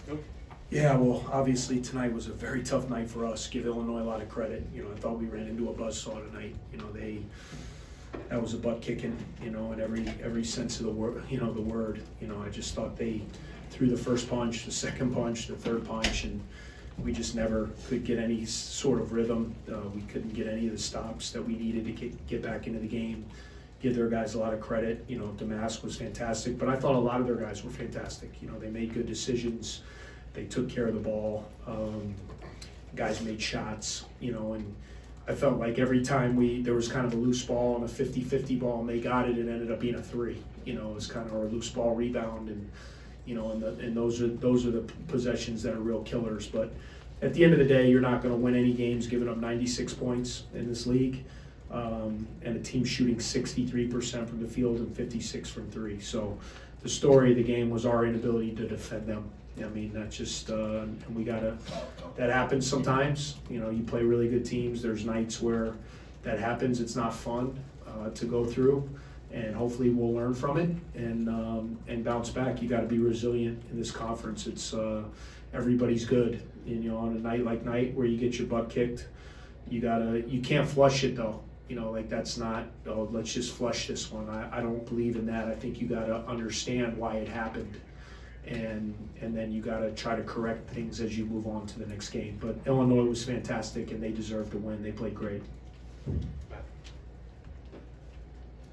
Nope. Yeah, well, obviously tonight was a very tough night for us. Give Illinois a lot of credit. I thought we ran into a buzzsaw tonight. That was a butt kicking, in every sense of the word, the word. I just thought they threw the first punch, the second punch, the third punch, and we just never could get any sort of rhythm. We couldn't get any of the stops that we needed to get back into the game. Give their guys a lot of credit. Damask was fantastic, but I thought a lot of their guys were fantastic. They made good decisions. They took care of the ball. Guys made shots, and I felt like every time there was kind of a loose ball and a 50-50 ball and they got it, it ended up being a three. It was kind of a loose ball rebound, and and those are the possessions that are real killers. But at the end of the day, you're not going to win any games giving up 96 points in this league, and a team shooting 63% from the field and 56 from three. So the story of the game was our inability to defend them. I mean, that's just, and that happens sometimes. You play really good teams. There's nights where that happens. It's not fun to go through, and hopefully we'll learn from it and bounce back. You got to be resilient in this conference. It's everybody's good. On a night like night where you get your butt kicked, you can't flush it though. That's not, oh, let's just flush this one. I don't believe in that. I think you got to understand why it happened. And then you got to try to correct things as you move on to the next game. But Illinois was fantastic, and they deserved to win. They played great.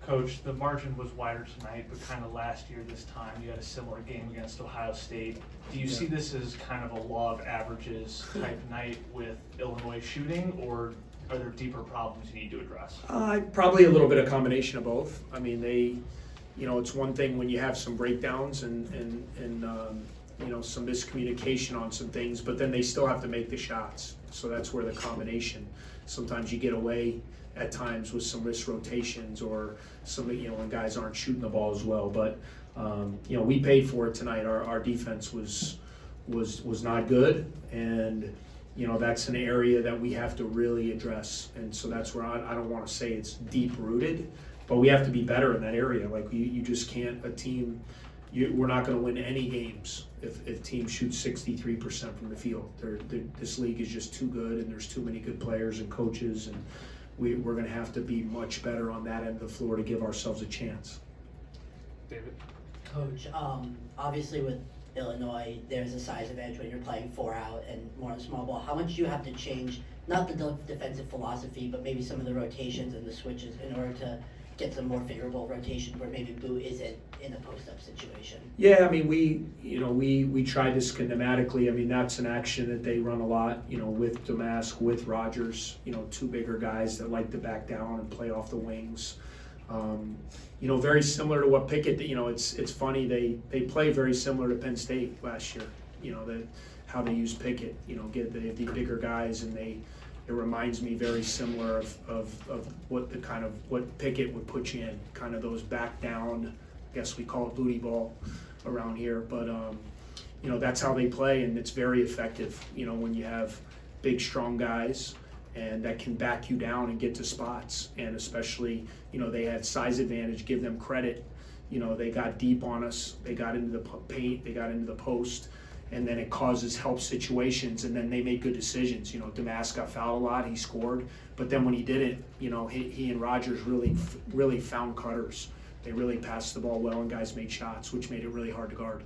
Coach, the margin was wider tonight, but kind of last year this time you had a similar game against Ohio State. Do you see this as kind of a law of averages type night with Illinois shooting, or are there deeper problems you need to address? Probably a little bit of combination of both. I mean, it's one thing when you have some breakdowns and some miscommunication on some things, but then they still have to make the shots. So that's where the combination. Sometimes you get away at times with some wrist rotations or some, when guys aren't shooting the ball as well. But we paid for it tonight. Our defense was not good, and that's an area that we have to really address. And so that's where I don't want to say it's deep rooted, but we have to be better in that area. Like you just can't, we're not going to win any games if teams shoot 63% from the field. This league is just too good, and there's too many good players and coaches, and we're going to have to be much better on that end of the floor to give ourselves a chance. David? Coach, obviously with Illinois, there's a size advantage when you're playing 4 out and more on the small ball. How much do you have to change, not the defensive philosophy, but maybe some of the rotations and the switches in order to get some more favorable rotation where maybe Boo isn't in a post-up situation? Yeah, I mean, we try this schematically. I mean, that's an action that they run a lot, with Damask, with Rogers, two bigger guys that like to back down and play off the wings. Very similar to what Pickett, it's funny, they play very similar to Penn State last year, how they use Pickett, get the bigger guys, and it reminds me very similar of what Pickett would put you in, kind of those back down, I guess we call it booty ball around here, but that's how they play, and it's very effective, when you have big, strong guys and that can back you down and get to spots. And especially, they had size advantage, give them credit. They got deep on us, they got into the paint, they got into the post, and then it causes help situations, and then they made good decisions. Damask got fouled a lot, he scored, but then when he did it, he and Rogers really found cutters. They really passed the ball well, and guys made shots, which made it really hard to guard.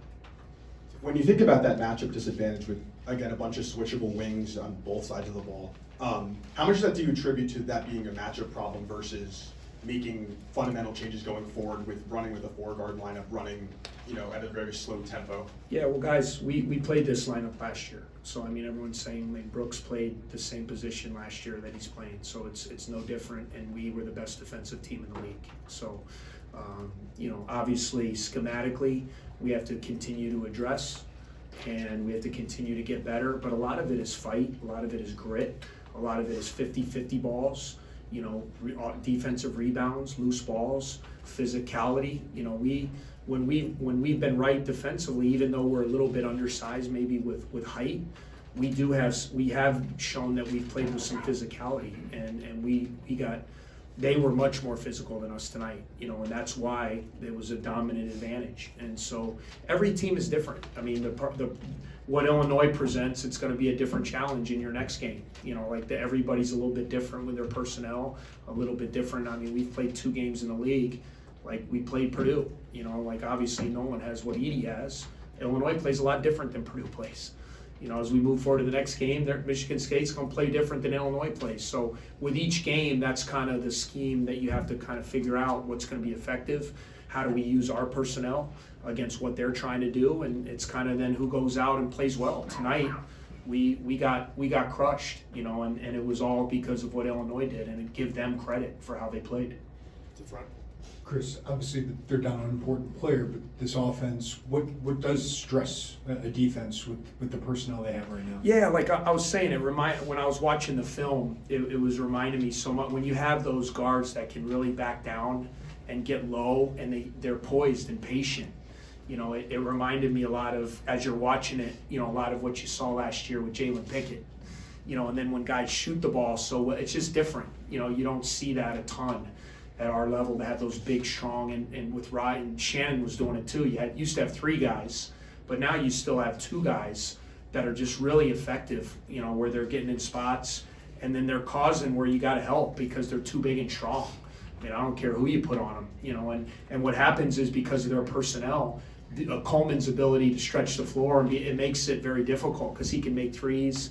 When you think about that matchup disadvantage with, again, a bunch of switchable wings on both sides of the ball, how much of that do you attribute to that being a matchup problem versus making fundamental changes going forward with running with a 4-guard lineup, running, at a very slow tempo? Yeah, well, guys, we played this lineup last year. So, I mean, everyone's saying like Brooks played the same position last year that he's playing. So it's no different, and we were the best defensive team in the league. So, obviously, schematically, we have to continue to address, and we have to continue to get better. But a lot of it is fight, a lot of it is grit, a lot of it is 50-50 balls, defensive rebounds, loose balls, physicality. When we've been right defensively, even though we're a little bit undersized maybe with height, we have shown that we've played with some physicality, and we got they were much more physical than us tonight, and that's why it was a dominant advantage. And so every team is different. I mean, what Illinois presents, it's going to be a different challenge in your next game. Everybody's a little bit different with their personnel, a little bit different. I mean, we've played 2 games in the league. Like, we played Purdue, obviously no one has what Edie has. Illinois plays a lot different than Purdue plays. As we move forward to the next game, Michigan State's going to play different than Illinois plays. So with each game, that's kind of the scheme that you have to kind of figure out what's going to be effective. How do we use our personnel against what they're trying to do? And it's kind of then who goes out and plays well. Tonight, we got crushed, and it was all because of what Illinois did, and give them credit for how they played. To front. Chris, obviously they're down an important player, but this offense, what does stress a defense with the personnel they have right now? Yeah, like I was saying, when I was watching the film, it was reminding me so much, when you have those guards that can really back down and get low, and they're poised and patient. It reminded me a lot of, as you're watching it, a lot of what you saw last year with Jalen Pickett. And then when guys shoot the ball, so it's just different. You don't see that a ton at our level, to have those big, strong, and with Ryan, Shannon was doing it too. You used to have 3 guys, but now you still have 2 guys that are just really effective, where they're getting in spots, and then they're causing where you got to help because they're too big and strong. I mean, I don't care who you put on them, and what happens is, because of their personnel, Coleman's ability to stretch the floor, it makes it very difficult because he can make threes,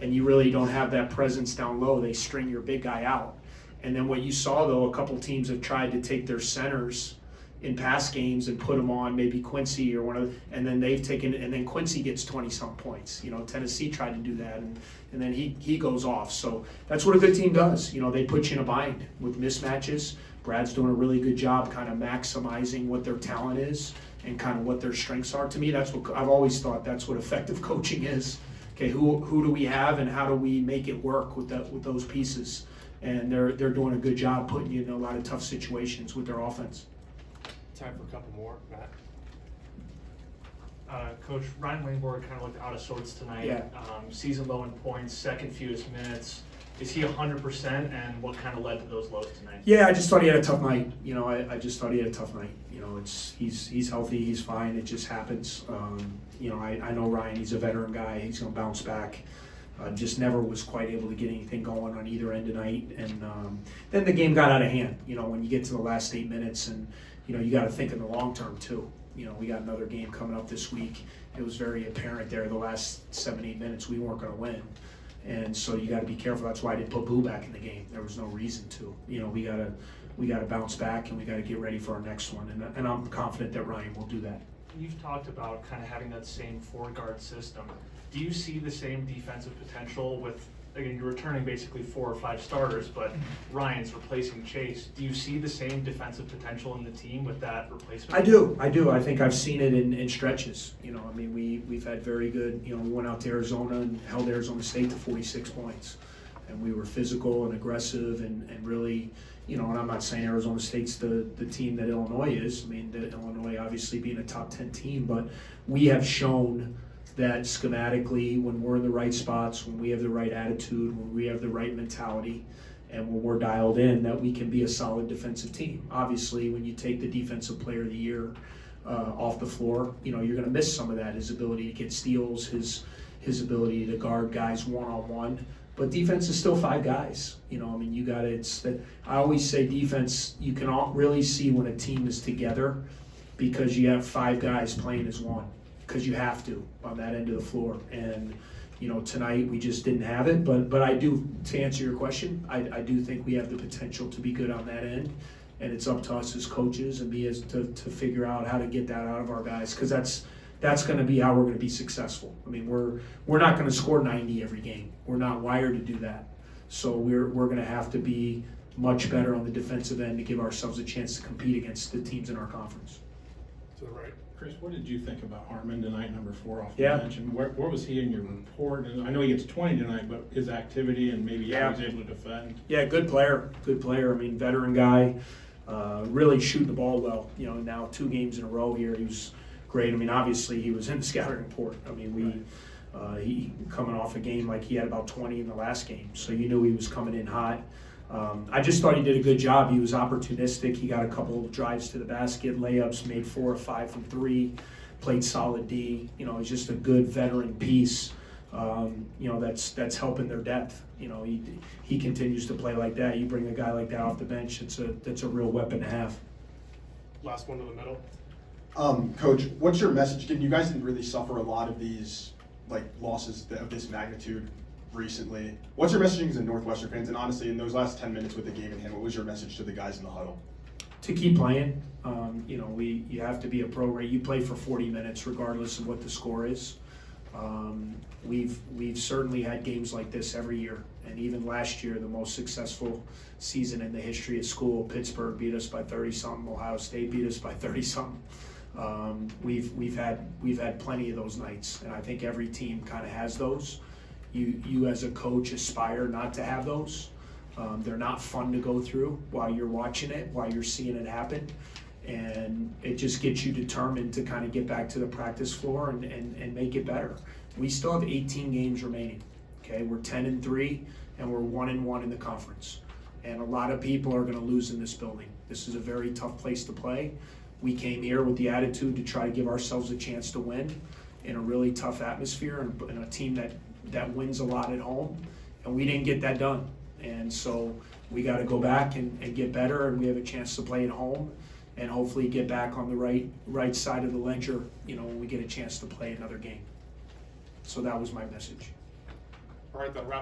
and you really don't have that presence down low. They string your big guy out. And then what you saw, though, a couple teams have tried to take their centers in past games and put them on maybe Quincy or one of the, and then they've taken, and then Quincy gets 20-some points. Tennessee tried to do that, and then he goes off. So that's what a good team does. They put you in a bind with mismatches. Brad's doing a really good job kind of maximizing what their talent is and kind of what their strengths are. To me, that's what I've always thought, that's what effective coaching is. Okay, who do we have, and how do we make it work with those pieces? And they're doing a good job putting you in a lot of tough situations with their offense. Time for a couple more, Matt. Coach, Ryan Langborg kind of looked out of sorts tonight. Yeah. Season low in points, second fewest minutes. Is he 100%, and what kind of led to those lows tonight? Yeah, I just thought he had a tough night. I just thought he had a tough night. He's healthy, he's fine. It just happens. I know Ryan. He's a veteran guy. He's gonna bounce back. Just never was quite able to get anything going on either end tonight, and then the game got out of hand. When you get to the last 8 minutes, and you got to think in the long term too. We got another game coming up this week. It was very apparent there the last 7-8 minutes we weren't going to win, and so you got to be careful. That's why I didn't put Boo back in the game. There was no reason to. We got to bounce back, and we got to get ready for our next one, and I'm confident that Ryan will do that. You've talked about kind of having that same 4-guard system. Do you see the same defensive potential with, again, you're returning basically 4 or 5 starters, but Ryan's replacing Chase. Do you see the same defensive potential in the team with that replacement? I do. I think I've seen it in stretches. We've had very good, we went out to Arizona and held Arizona State to 46 points. And we were physical and aggressive and really, and I'm not saying Arizona State's the team that Illinois is. Illinois obviously being a top 10 team, but we have shown that schematically, when we're in the right spots, when we have the right attitude, when we have the right mentality, and when we're dialed in, that we can be a solid defensive team. Obviously, when you take the defensive player of the year off the floor, you're going to miss some of that, his ability to get steals, his ability to guard guys one-on-one. But defense is still 5 guys. I always say defense, you can really see when a team is together because you have 5 guys playing as one. Because you have to on that end of the floor, and tonight we just didn't have it. But I do, to answer your question, I do think we have the potential to be good on that end, and it's up to us as coaches and to figure out how to get that out of our guys, because that's going to be how we're going to be successful. We're not going to score 90 every game. We're not wired to do that. So we're going to have to be much better on the defensive end to give ourselves a chance to compete against the teams in our conference. To the right. Chris, what did you think about Harmon tonight, number 4 off the Yeah. bench? And where was he in your report? And I know he gets 20 tonight, but his activity and maybe how he's able to defend. Yeah, good player. Veteran guy, really shooting the ball well. Now 2 games in a row here, he was great. Obviously he was in the scouting report. He coming off a game like he had about 20 in the last game, so you knew he was coming in hot. I just thought he did a good job. He was opportunistic. He got a couple of drives to the basket, layups, made 4 or 5 from 3, played solid D. You know, he's just a good veteran piece. You know, that's helping their depth. You know, he continues to play like that. You bring a guy like that off the bench, that's a real weapon to have. Last one to the middle. Coach, what's your message? Given you guys didn't really suffer a lot of these like losses of this magnitude recently, what's your messaging to Northwestern fans? And honestly, in those last 10 minutes with the game in hand, what was your message to the guys in the huddle? To keep playing. You know, you have to be a pro. You play for 40 minutes regardless of what the score is. We've certainly had games like this every year, and even last year, the most successful season in the history of school, Pittsburgh beat us by 30-something, Ohio State beat us by 30-something. We've had plenty of those nights, and I think every team kind of has those. You as a coach aspire not to have those. They're not fun to go through while you're watching it, while you're seeing it happen. And it just gets you determined to kind of get back to the practice floor and make it better. We still have 18 games remaining, okay? We're 10-3, and we're 1-1 in the conference. And a lot of people are gonna lose in this building. This is a very tough place to play. We came here with the attitude to try to give ourselves a chance to win in a really tough atmosphere and a team that wins a lot at home, and we didn't get that done. And so we gotta go back and get better, and we have a chance to play at home and hopefully get back on the right side of the ledger, you know, when we get a chance to play another game. So that was my message. All right, that wraps